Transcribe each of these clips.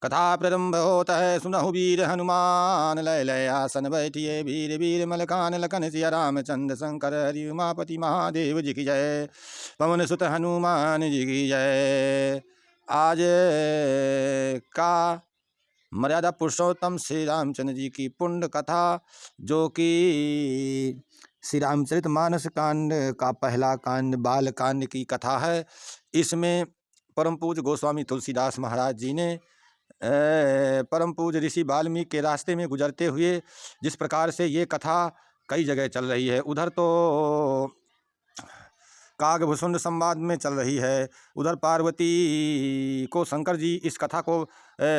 कथा प्रारंभ होता है, सुनहु वीर हनुमान, लय लय आसन बैठिए वीर वीर मलकान लखन सिया रामचंद्र शंकर हरि उमापति महादेव जी की जय। पवन सुत हनुमान जी की जय। आज का मर्यादा पुरुषोत्तम श्री रामचंद्र जी की पुण्य कथा, जो कि श्री रामचरित मानस कांड का पहला कांड बाल कांड की कथा है। इसमें परम पूज्य गोस्वामी तुलसीदास महाराज जी ने परम पूज्य ऋषि वाल्मीकि के रास्ते में गुजरते हुए जिस प्रकार से ये कथा कई जगह चल रही है, उधर तो कागभूषुंड संवाद में चल रही है, उधर पार्वती को शंकर जी इस कथा को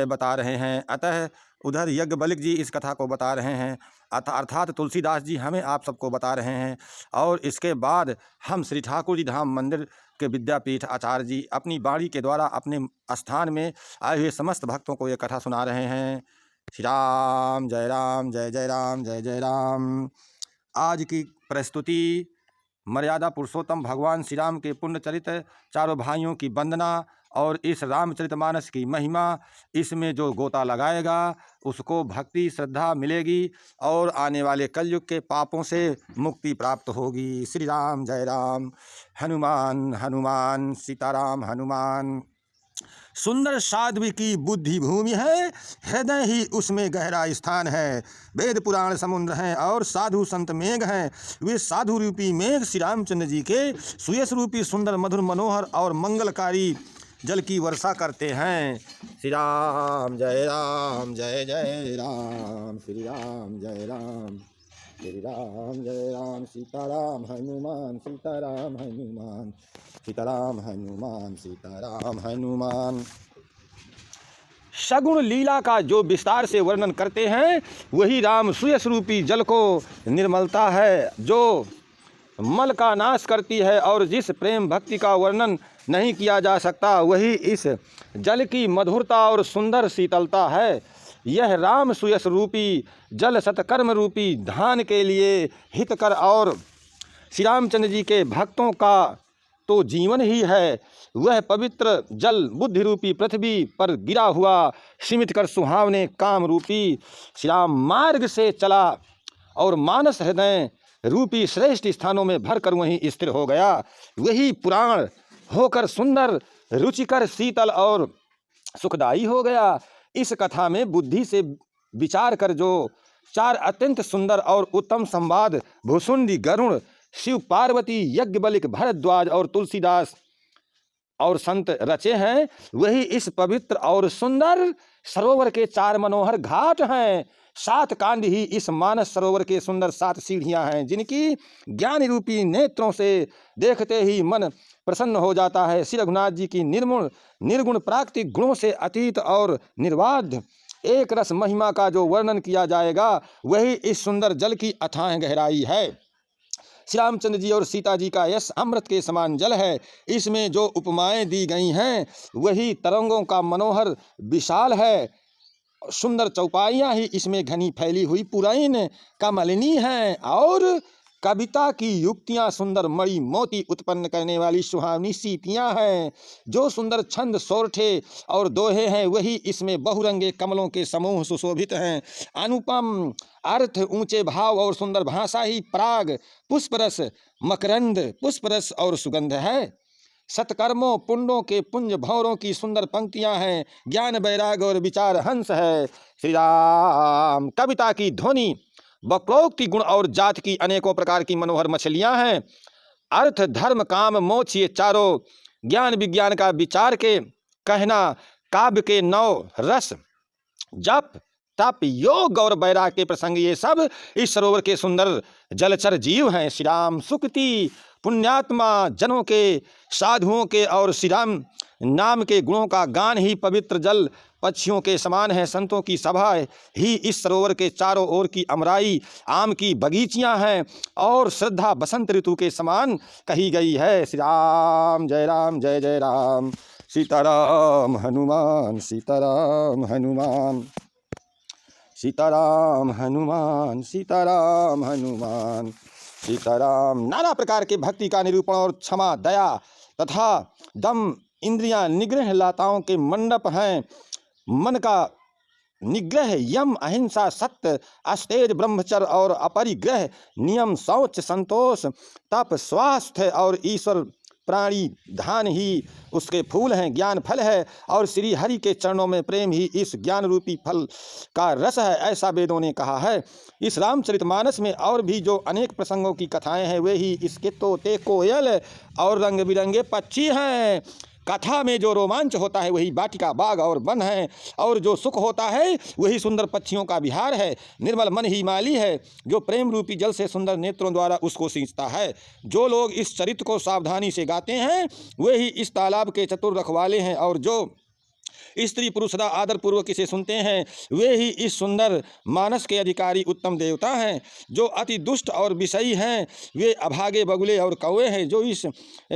बता रहे हैं, अतः उधर यज्ञबलिक जी इस कथा को बता रहे हैं, अर्थात तुलसीदास जी हमें आप सबको बता रहे हैं। और इसके बाद हम श्री ठाकुर जी धाम मंदिर के विद्यापीठ आचार्य जी अपनी वाणी के द्वारा अपने स्थान में आए हुए समस्त भक्तों को ये कथा सुना रहे हैं। श्री राम जय राम जय जय राम जय जय राम। आज की प्रस्तुति मर्यादा पुरुषोत्तम भगवान श्री राम के पुण्य चरित, चारों भाइयों की वंदना और इस रामचरितमानस की महिमा। इसमें जो गोता लगाएगा उसको भक्ति श्रद्धा मिलेगी और आने वाले कलयुग के पापों से मुक्ति प्राप्त होगी। श्री राम जय राम। हनुमान हनुमान सीताराम हनुमान। सुंदर साध्वी की बुद्धि भूमि है, हृदय ही उसमें गहरा स्थान है। वेद पुराण समुद्र हैं और साधु संत मेघ हैं। वे साधु रूपी मेघ श्री रामचंद्र जी के सुयश रूपी सुंदर मधुर मनोहर और मंगलकारी जल की वर्षा करते हैं। श्री राम जय राम श्री राम जय राम श्री राम जय राम। सीताराम हनुमान सीताराम हनुमान सीताराम हनुमान सीताराम हनुमान। सगुण लीला का जो विस्तार से वर्णन करते हैं वही राम सुयश रूपी जल को निर्मलता है, जो मल का नाश करती है, और जिस प्रेम भक्ति का वर्णन नहीं किया जा सकता वही इस जल की मधुरता और सुंदर शीतलता है। यह राम सुयश रूपी जल सतकर्म रूपी धान के लिए हितकर और श्री रामचंद्र जी के भक्तों का तो जीवन ही है। वह पवित्र जल बुद्धि रूपी पृथ्वी पर गिरा हुआ सीमित कर सुहावने काम रूपी श्री राम मार्ग से चला और मानस हृदय रूपी श्रेष्ठ स्थानों में भरकर वहीं स्थिर हो गया। वही पुराण होकर सुंदर रुचिकर शीतल और सुखदायी हो गया। इस कथा में बुद्धि से विचार कर जो चार अत्यंत सुंदर और उत्तम संवाद भूषुंडी गरुड़ शिव पार्वती यज्ञबलिक भरद्वाज और तुलसीदास और संत रचे हैं, वही इस पवित्र और सुंदर सरोवर के चार मनोहर घाट हैं। 7 कांड ही इस मानस सरोवर के सुंदर 7 सीढ़ियां हैं, जिनकी ज्ञान रूपी नेत्रों से देखते ही मन प्रसन्न हो जाता है। श्री रघुनाथ जी की निर्गुण प्राकृतिक गुणों से अतीत और निर्बाध एक रस महिमा का जो वर्णन किया जाएगा वही इस सुंदर जल की अथाह गहराई है। श्री रामचंद्र जी और सीता जी का यश अमृत के समान जल है। इसमें जो उपमाएं दी गई हैं वही तरंगों का मनोहर विशाल है। सुंदर चौपाइयाँ ही इसमें घनी फैली हुई पुराइन कमलिनी हैं, और कविता की युक्तियाँ सुंदर मणि मोती उत्पन्न करने वाली सुहावनी सीतियाँ हैं। जो सुंदर छंद सोरठे और दोहे हैं वही इसमें बहुरंगे कमलों के समूह सुशोभित हैं। अनुपम अर्थ ऊंचे भाव और सुंदर भाषा ही पराग पुष्परस मकरंद पुष्परस और सुगंध है। सत्कर्मों पुण्यों के पुंज भौरों की सुंदर पंक्तियां हैं। ज्ञान वैराग और विचार हंस है। श्री राम कविता की ध्वनि वक्रोक्ति गुण और जात की अनेकों प्रकार की मनोहर मछलियां हैं। अर्थ धर्म काम मोक्ष ये चारों ज्ञान विज्ञान का विचार के कहना काव्य के 9 रस जप तप योग और वैराग के प्रसंग ये सब इस सरोवर के सुंदर जलचर जीव हैं। श्री राम सुकृति पुण्यात्मा जनों के साधुओं के और श्री राम नाम के गुणों का गान ही पवित्र जल पक्षियों के समान है। संतों की सभा ही इस सरोवर के चारों ओर की अमराई आम की बगीचियां हैं और श्रद्धा बसंत ऋतु के समान कही गई है। श्री राम जय राम सीताराम हनुमान सीताराम हनुमान सीताराम हनुमान सीताराम हनुमान सीताराम। नाना प्रकार के भक्ति का निरूपण और क्षमा दया तथा दम इंद्रियां निग्रह लताओं के मंडप हैं। मन का निग्रह, यम, अहिंसा, सत्य, अस्तेज, ब्रह्मचर्य और अपरिग्रह, नियम, शौच, संतोष, तप, स्वास्थ्य और ईश्वर प्राणी ध्यान ही उसके फूल हैं, ज्ञान फल है और श्री हरि के चरणों में प्रेम ही इस ज्ञान रूपी फल का रस है, ऐसा वेदों ने कहा है। इस रामचरितमानस में और भी जो अनेक प्रसंगों की कथाएं हैं वे ही इसके तोते, कोयल और रंग बिरंगे पक्षी हैं। कथा में जो रोमांच होता है वही वाटिका, बाग और वन है, और जो सुख होता है वही सुंदर पक्षियों का विहार है। निर्मल मन ही माली है जो प्रेम रूपी जल से सुंदर नेत्रों द्वारा उसको सींचता है। जो लोग इस चरित्र को सावधानी से गाते हैं वे ही इस तालाब के चतुर रखवाले हैं, और जो स्त्री पुरुष सदा आदर पूर्वक इसे सुनते हैं वे ही इस सुंदर मानस के अधिकारी उत्तम देवता हैं। जो अति दुष्ट और विषयी हैं वे अभागे, बगुले और कौवे हैं जो इस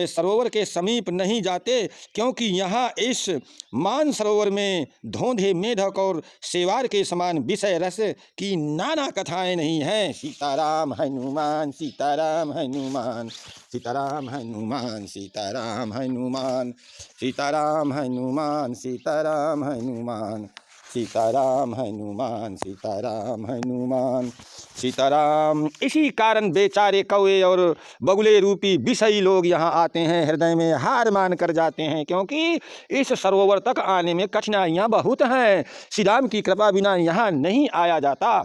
सरोवर के समीप नहीं जाते, क्योंकि यहाँ इस मान सरोवर में धोंधे, मेढक और सेवार के समान विषय रस की नाना कथाएं नहीं हैं। सीताराम हनुमान, सीताराम हनुमान, सीताराम हनुमान, सीताराम हनुमान, सीताराम हनुमान, सीताराम हनुमान, सीताराम हनुमान, सीताराम हनुमान, सीताराम। इसी कारण बेचारे कौवे और बगुले रूपी विषयी लोग यहाँ आते हैं, हृदय में हार मान कर जाते हैं, क्योंकि इस सरोवर तक आने में कठिनाइयाँ बहुत हैं। श्री राम की कृपा बिना यहाँ नहीं आया जाता।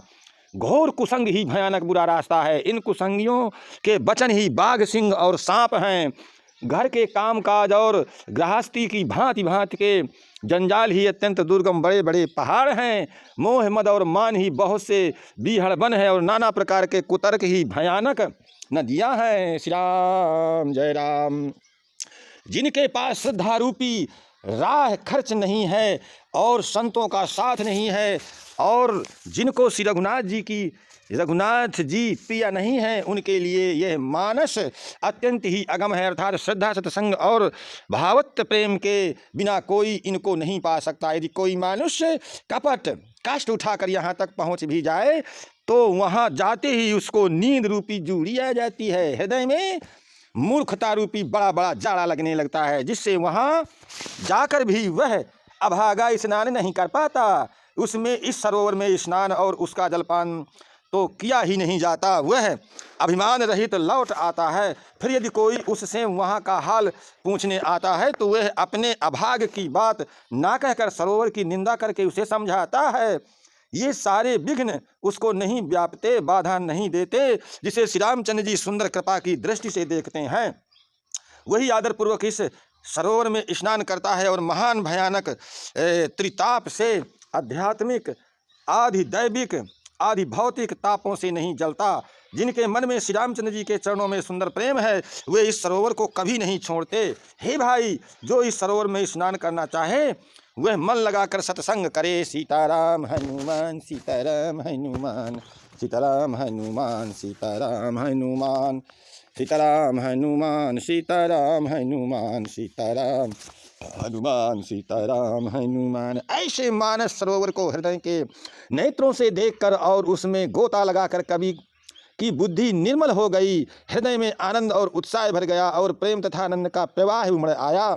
घोर कुसंग ही भयानक बुरा रास्ता है। इन कुसंगियों के वचन ही बाघ, सिंह और सांप हैं। घर के कामकाज और गृहस्थी की भांति भांति के जंजाल ही अत्यंत दुर्गम बड़े बड़े पहाड़ हैं। मोह, मद और मान ही बहुत से बीहड़ बन है, और नाना प्रकार के कुतर्क ही भयानक नदियाँ हैं। श्री राम, जय राम। जिनके पास श्रद्धा रूपी राह खर्च नहीं है और संतों का साथ नहीं है, और जिनको श्री रघुनाथ जी प्रिय नहीं है, उनके लिए यह मानस अत्यंत ही अगम है। अर्थात श्रद्धा, सत्संग और भावत्व प्रेम के बिना कोई इनको नहीं पा सकता। यदि कोई मनुष्य कपट कष्ट उठाकर यहाँ तक पहुँच भी जाए तो वहाँ जाते ही उसको नींद रूपी जूड़ी आ जाती है। हृदय में मूर्खता रूपी बड़ा बड़ा जाड़ा लगने लगता है, जिससे वहाँ जाकर भी वह अभागा स्नान नहीं कर पाता। उसमें इस सरोवर में स्नान और उसका जलपान तो किया ही नहीं जाता। वह अभिमान रहित लौट आता है। फिर यदि कोई उससे वहाँ का हाल पूछने आता है तो वह अपने अभाग की बात ना कहकर सरोवर की निंदा करके उसे समझाता है। ये सारे विघ्न उसको नहीं व्यापते, बाधा नहीं देते। जिसे श्री रामचंद्र जी सुंदर कृपा की दृष्टि से देखते हैं वही आदरपूर्वक इस सरोवर में स्नान करता है, और महान भयानक त्रिताप से, आध्यात्मिक, आदि दैविक, आदि भौतिक तापों से नहीं जलता। जिनके मन में श्री रामचंद्र जी के चरणों में सुंदर प्रेम है वे इस सरोवर को कभी नहीं छोड़ते। हे भाई, जो इस सरोवर में स्नान करना चाहे वह मन लगाकर सत्संग करे। सीताराम हनुमान, सीताराम हनुमान, सीताराम हनुमान, सीताराम हनुमान, सीताराम हनुमान, सीताराम हनुमान, सीताराम हनुमान, सीताराम हनुमान। ऐसे मानस सरोवर को हृदय के नेत्रों से देखकर और उसमें गोता लगाकर कवि की बुद्धि निर्मल हो गई। हृदय में आनंद और उत्साह भर गया और प्रेम तथा आनंद का प्रवाह उमड़ आया।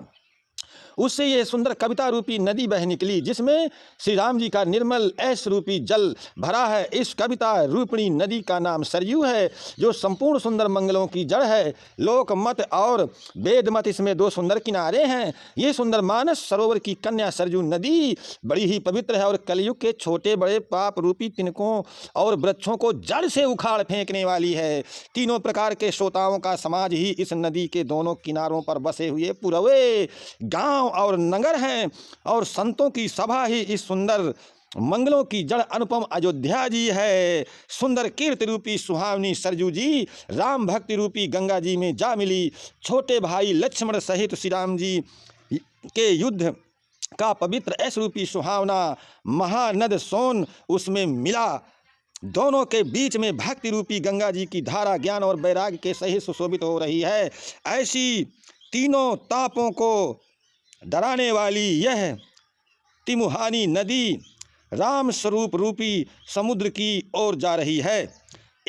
उससे ये सुंदर कविता रूपी नदी बह निकली, जिसमें श्री राम जी का निर्मल ऐश रूपी जल भरा है। इस कविता रूपिणी नदी का नाम सरयू है, जो संपूर्ण सुंदर मंगलों की जड़ है। लोक मत और वेद मत इसमें दो सुंदर किनारे हैं। ये सुंदर मानस सरोवर की कन्या सरयू नदी बड़ी ही पवित्र है, और कलयुग के छोटे बड़े पाप रूपी तिनकों और वृक्षों को जड़ से उखाड़ फेंकने वाली है। तीनों प्रकार के श्रोताओं का समाज ही इस नदी के दोनों किनारों पर बसे हुए पुरवे, गांव और नगर हैं, और संतों की सभा ही इस सुंदर मंगलों की जड़ अनुपम अयोध्या जी है। सुंदर कीर्ति रूपी सुहावनी सरजू जी राम भक्ति रूपी गंगा जी में जा मिली। छोटे भाई लक्ष्मण सहित श्री राम जी के युद्ध का पवित्र ऐश रूपी सुहावना महानद सोन उसमें मिला। दोनों के बीच में भक्ति रूपी गंगा जी की धारा ज्ञान और वैराग्य के सहित सुशोभित हो रही है। ऐसी तीनों तापों को डराने वाली यह तिमुहानी नदी राम स्वरूप रूपी समुद्र की ओर जा रही है।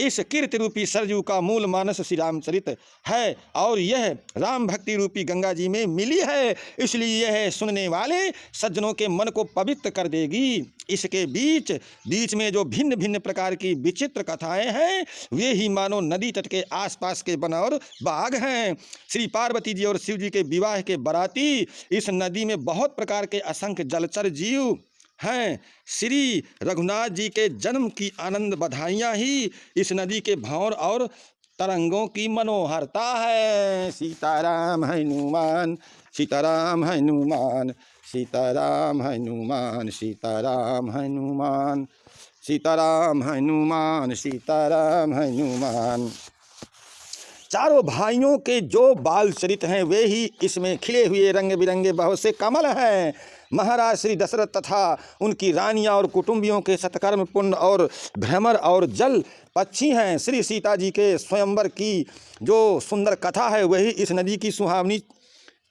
इस कीर्ति रूपी सरजू का मूल मानस श्री रामचरित है और यह राम भक्ति रूपी गंगा जी में मिली है, इसलिए यह सुनने वाले सज्जनों के मन को पवित्र कर देगी। इसके बीच बीच में जो भिन्न भिन्न प्रकार की विचित्र कथाएं हैं वे ही मानो नदी तट के आसपास के वन और बाग हैं। श्री पार्वती जी और शिव जी के विवाह के बराती इस नदी में बहुत प्रकार के असंख्य जलचर जीव हैं। श्री रघुनाथ जी के जन्म की आनंद बधाइयाँ ही इस नदी के भंवर और तरंगों की मनोहरता है। सीताराम हनुमान सीताराम हनुमान सीताराम हनुमान सीताराम हनुमान सीताराम हनुमान सीताराम हनुमान। चारों भाइयों के जो बाल चरित हैं वे ही इसमें खिले हुए रंग बिरंगे बहुत से कमल हैं। महाराज श्री दशरथ तथा उनकी रानियां और कुटुंबियों के सत्कर्म पुण्य और भ्रमर और जल पक्षी हैं। श्री सीता जी के स्वयंवर की जो सुंदर कथा है वही इस नदी की सुहावनी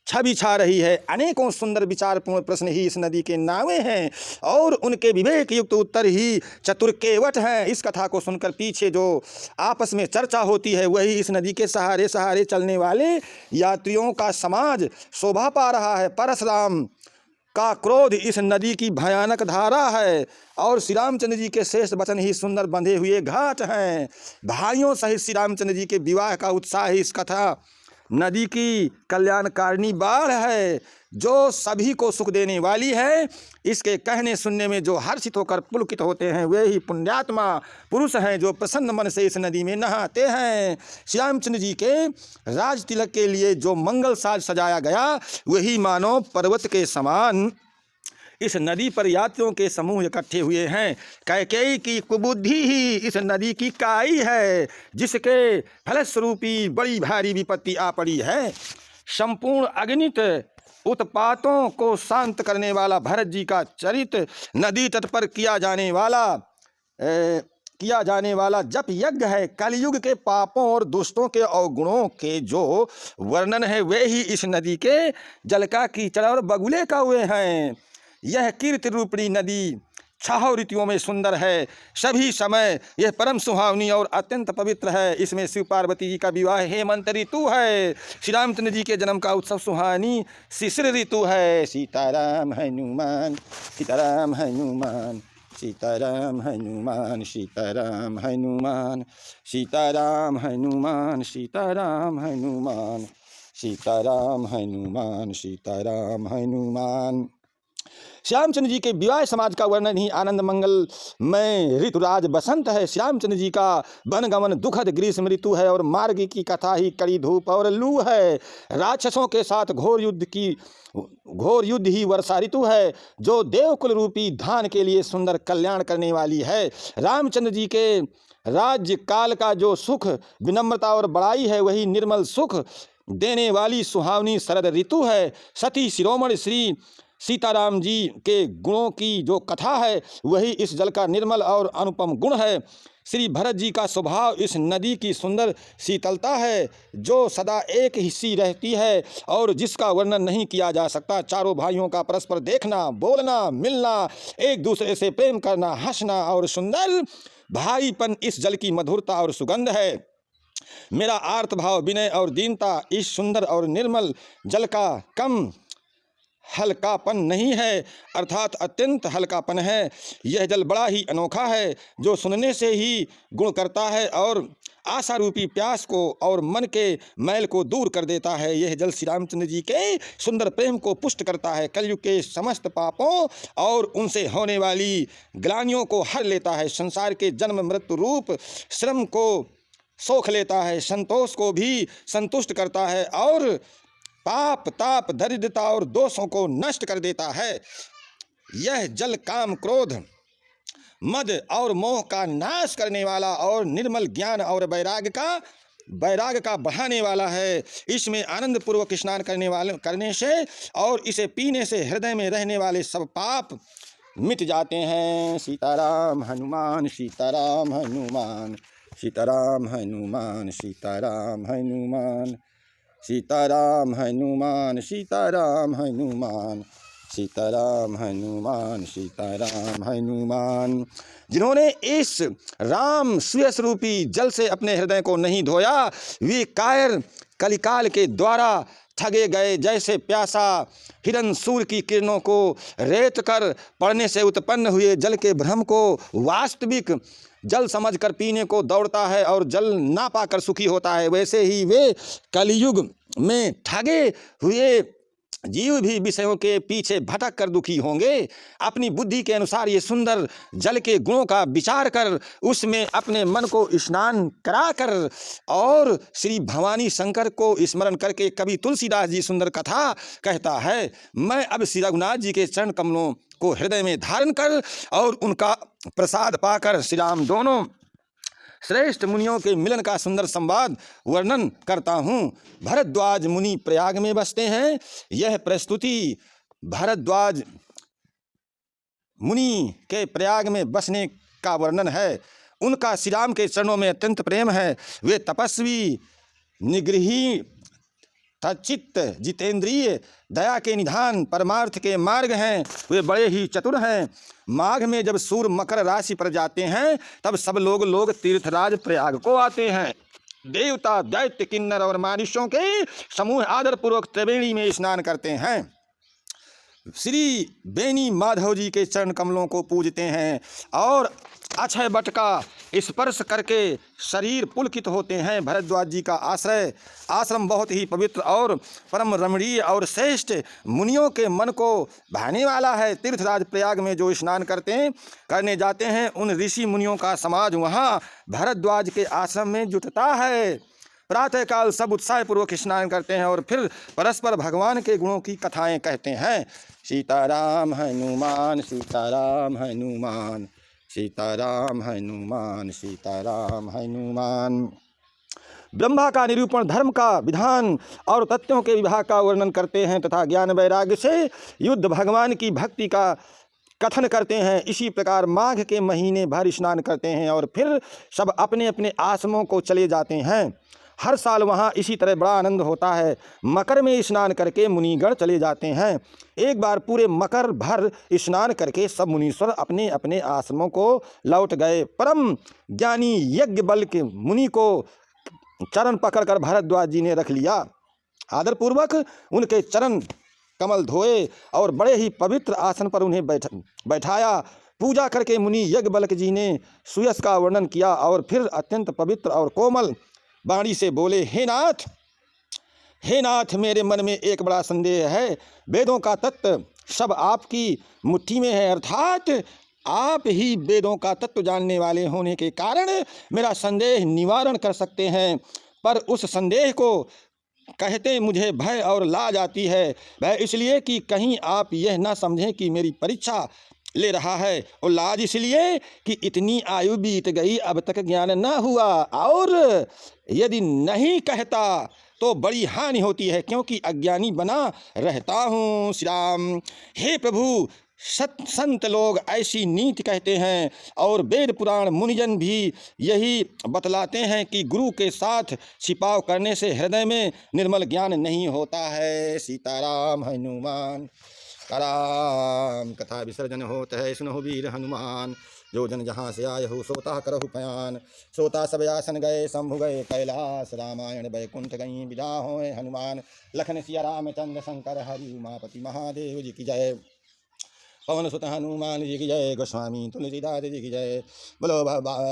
छवि छा रही है। अनेकों सुंदर विचारपूर्ण प्रश्न ही इस नदी के नावे हैं और उनके विवेक युक्त उत्तर ही चतुर्केवट हैं। इस कथा को सुनकर पीछे जो आपस में चर्चा होती है वही इस नदी के सहारे सहारे चलने वाले यात्रियों का समाज शोभा पा रहा है। परशुराम का क्रोध इस नदी की भयानक धारा है और श्री रामचंद्र जी के श्रेष्ठ वचन ही सुंदर बंधे हुए घाट हैं। भाइयों सहित श्री रामचंद्र जी के विवाह का उत्साह इस कथा नदी की कल्याणकारिणी बाढ़ है जो सभी को सुख देने वाली है। इसके कहने सुनने में जो हर्षित होकर पुलकित होते हैं वे ही पुण्यात्मा पुरुष हैं जो प्रसन्न मन से इस नदी में नहाते हैं। श्री रामचंद्र जी के राज तिलक के लिए जो मंगल साज सजाया गया वही मानो पर्वत के समान इस नदी पर यात्रियों के समूह इकट्ठे हुए हैं। कैकेयी की कुबुद्धि ही इस नदी की काई है जिसके फलस्वरूपी बड़ी भारी विपत्ति आ पड़ी है। संपूर्ण अगणित उत्पातों को शांत करने वाला भरत जी का चरित नदी तट पर किया जाने वाला जप यज्ञ है। कलयुग के पापों और दुष्टों के अवगुणों के जो वर्णन है वे ही इस नदी के जल का कीचड़ और बगुले का हुए हैं। यह कीर्ति रूपणी नदी 6 ऋतुओं में सुंदर है। सभी समय यह परम सुहावनी और अत्यंत पवित्र है। इसमें शिव पार्वती जी का विवाह हेमंत ऋतु है। श्री रामचंद्र जी के जन्म का उत्सव सुहानी शिशिर ऋतु है। सीताराम हनुमान सीताराम हनुमान सीताराम हनुमान सीताराम हनुमान सीताराम हनुमान सीताराम हनुमान सीताराम हनुमान सीताराम हनुमान। श्यामचंद्र जी के विवाह समाज का वर्णन ही आनंद मंगल में ऋतुराज बसंत है। श्यामचंद्र जी का वनगमन दुखद ग्रीष्म ऋतु है और मार्ग की कथा ही कड़ी धूप और लू है। राक्षसों के साथ घोर युद्ध ही वर्षा ऋतु है जो देवकुल रूपी धान के लिए सुंदर कल्याण करने वाली है। रामचंद्र जी के राज्य काल का जो सुख विनम्रता और बड़ाई है वही निर्मल सुख देने वाली सुहावनी शरद ऋतु है। सती शिरोमणि श्री सीताराम जी के गुणों की जो कथा है वही इस जल का निर्मल और अनुपम गुण है। श्री भरत जी का स्वभाव इस नदी की सुंदर शीतलता है जो सदा एक ही सी रहती है और जिसका वर्णन नहीं किया जा सकता। चारों भाइयों का परस्पर देखना बोलना मिलना एक दूसरे से प्रेम करना हंसना और सुंदर भाईपन इस जल की मधुरता और सुगंध है। मेरा आर्त भाव विनय और दीनता इस सुंदर और निर्मल जल का कम हल्कापन नहीं है अर्थात अत्यंत हल्कापन है। यह जल बड़ा ही अनोखा है जो सुनने से ही गुण करता है और आशा रूपी प्यास को और मन के मैल को दूर कर देता है। यह जल श्री रामचंद्र जी के सुंदर प्रेम को पुष्ट करता है। कलयुग के समस्त पापों और उनसे होने वाली ग्लानियों को हर लेता है। संसार के जन्म मृत्यु रूप श्रम को सोख लेता है। संतोष को भी संतुष्ट करता है और पाप ताप दरिद्रता और दोषों को नष्ट कर देता है। यह जल काम क्रोध मद और मोह का नाश करने वाला और निर्मल ज्ञान और वैराग्य का बढ़ाने वाला है। इसमें आनंद पूर्वक स्नान करने से और इसे पीने से हृदय में रहने वाले सब पाप मिट जाते हैं। सीताराम हनुमान सीताराम हनुमान सीताराम हनुमान सीताराम हनुमान सीताराम हनुमान सीताराम हनुमान सीताराम हनुमान, सीताराम हनुमान। जिन्होंने इस राम सुयस रूपी जल से अपने हृदय को नहीं धोया, वे कायर कलिकाल के द्वारा ठगे गए। जैसे प्यासा हिरन सूर्य की किरणों को रेत कर पड़ने से उत्पन्न हुए जल के भ्रम को वास्तविक जल समझकर पीने को दौड़ता है और जल ना पाकर सुखी होता है, वैसे ही वे कलयुग में ठगे हुए जीव भी विषयों के पीछे भटक कर दुखी होंगे। अपनी बुद्धि के अनुसार ये सुंदर जल के गुणों का विचार कर उसमें अपने मन को स्नान कराकर और श्री भवानी शंकर को स्मरण करके कवि तुलसीदास जी सुंदर कथा कहता है। मैं अब श्री रघुनाथ जी के चरण कमलों को हृदय में धारण कर और उनका प्रसाद पाकर श्री राम दोनों श्रेष्ठ मुनियों के मिलन का सुंदर संवाद वर्णन करता हूँ। भरद्वाज मुनि प्रयाग में बसते हैं। यह प्रस्तुति भरद्वाज मुनि के प्रयाग में बसने का वर्णन है। उनका श्री राम के चरणों में अत्यंत प्रेम है। वे तपस्वी, निगृही, तचित्त, जितेंद्रिय, दया के निधान, परमार्थ के मार्ग हैं। वे बड़े ही चतुर हैं। माघ में जब सूर्य मकर राशि पर जाते हैं तब सब लोग तीर्थराज प्रयाग को आते हैं। देवता, दैत्य, किन्नर और मानुष्यों के समूह आदर पूर्वक त्रिवेणी में स्नान करते हैं। श्री बेनी माधव जी के चरण कमलों को पूजते हैं और अक्षय बट का स्पर्श करके शरीर पुलकित होते हैं। भरद्वाज जी का आश्रम बहुत ही पवित्र और परम रमणीय और श्रेष्ठ मुनियों के मन को भाने वाला है। तीर्थराज प्रयाग में जो स्नान करने जाते हैं उन ऋषि मुनियों का समाज वहाँ भरद्वाज के आश्रम में जुटता है। प्रातःकाल सब उत्साहपूर्वक स्नान करते हैं और फिर परस्पर भगवान के गुणों की कथाएं कहते हैं। सीताराम हनुमान, सीताराम हनुमान, सीताराम हनुमान, सीताराम हनुमान। ब्रह्मा का निरूपण, धर्म का विधान और तत्वों के विभाग का वर्णन करते हैं तथा ज्ञान वैराग्य से युद्ध, भगवान की भक्ति का कथन करते हैं। इसी प्रकार माघ के महीने भर स्नान करते हैं और फिर सब अपने अपने आश्रमों को चले जाते हैं। हर साल वहाँ इसी तरह बड़ा आनंद होता है। मकर में स्नान करके मुनिगण चले जाते हैं। एक बार पूरे मकर भर स्नान करके सब मुनीश्वर अपने अपने आश्रमों को लौट गए। परम ज्ञानी यज्ञ बल के मुनि को चरण पकड़कर भरद्वाज जी ने रख लिया। आदरपूर्वक उनके चरण कमल धोए और बड़े ही पवित्र आसन पर उन्हें बैठाया। पूजा करके मुनि यज्ञ बल्क जी ने सुयस का वर्णन किया और फिर अत्यंत पवित्र और कोमल वाणी से बोले, हे नाथ, मेरे मन में एक बड़ा संदेह है। वेदों का तत्व सब आपकी मुट्ठी में है, अर्थात आप ही वेदों का तत्व जानने वाले होने के कारण मेरा संदेह निवारण कर सकते हैं। पर उस संदेह को कहते मुझे भय और लाज आती है। भय इसलिए कि कहीं आप यह ना समझें कि मेरी परीक्षा ले रहा है, और लाज इसलिए कि इतनी आयु बीत गई अब तक ज्ञान न हुआ, और यदि नहीं कहता तो बड़ी हानि होती है, क्योंकि अज्ञानी बना रहता हूँ। श्री राम, हे प्रभु, संत लोग ऐसी नीति कहते हैं और वेद पुराण मुनिजन भी यही बतलाते हैं कि गुरु के साथ छिपाव करने से हृदय में निर्मल ज्ञान नहीं होता है। सीताराम हनुमान। राम कथा विसर्जन होत है, सुनहु वीर हनुमान। जो जन जहाँ से आए हो सोता करहु पयान। सोता सब आसन गए, शंभु गए कैलाश। रामायण वैकुंठ गई विदा होए हनुमान। लखन सिया रामचंद्र शंकर हरि उमापति महादेव जी की जय। पवन सुत हनुमान जी की जय। गोस्वामी तुलसीदास जी की जय। बोलो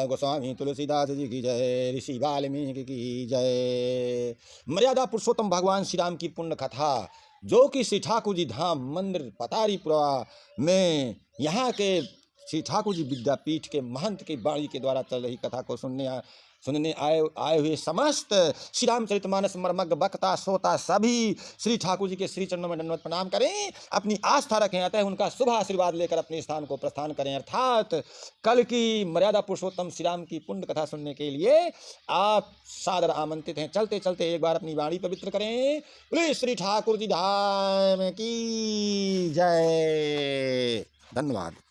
गोस्वामी तुलसीदास जी की जय। ऋषि वाल्मीकि की जय। मर्यादा पुरुषोत्तम भगवान श्री राम की पुण्य कथा, जो कि श्री ठाकुर जी धाम मंदिर पतारीपुरा में यहाँ के श्री ठाकुर जी विद्यापीठ के महंत की वाणी के द्वारा चल रही कथा को सुनने आए हुए समस्त श्री रामचरितमानस मर्मज्ञ वक्ता श्रोता सभी श्री ठाकुर जी के श्री चरणों में दंडवत प्रणाम करें, अपनी आस्था रखें, अतः उनका शुभ आशीर्वाद लेकर अपने स्थान को प्रस्थान करें। अर्थात कल की मर्यादा पुरुषोत्तम श्री राम की पुण्य कथा सुनने के लिए आप सादर आमंत्रित हैं। चलते चलते एक बार अपनी वाणी पवित्र करें। बोले श्री ठाकुर जी धाम की जय। धन्यवाद।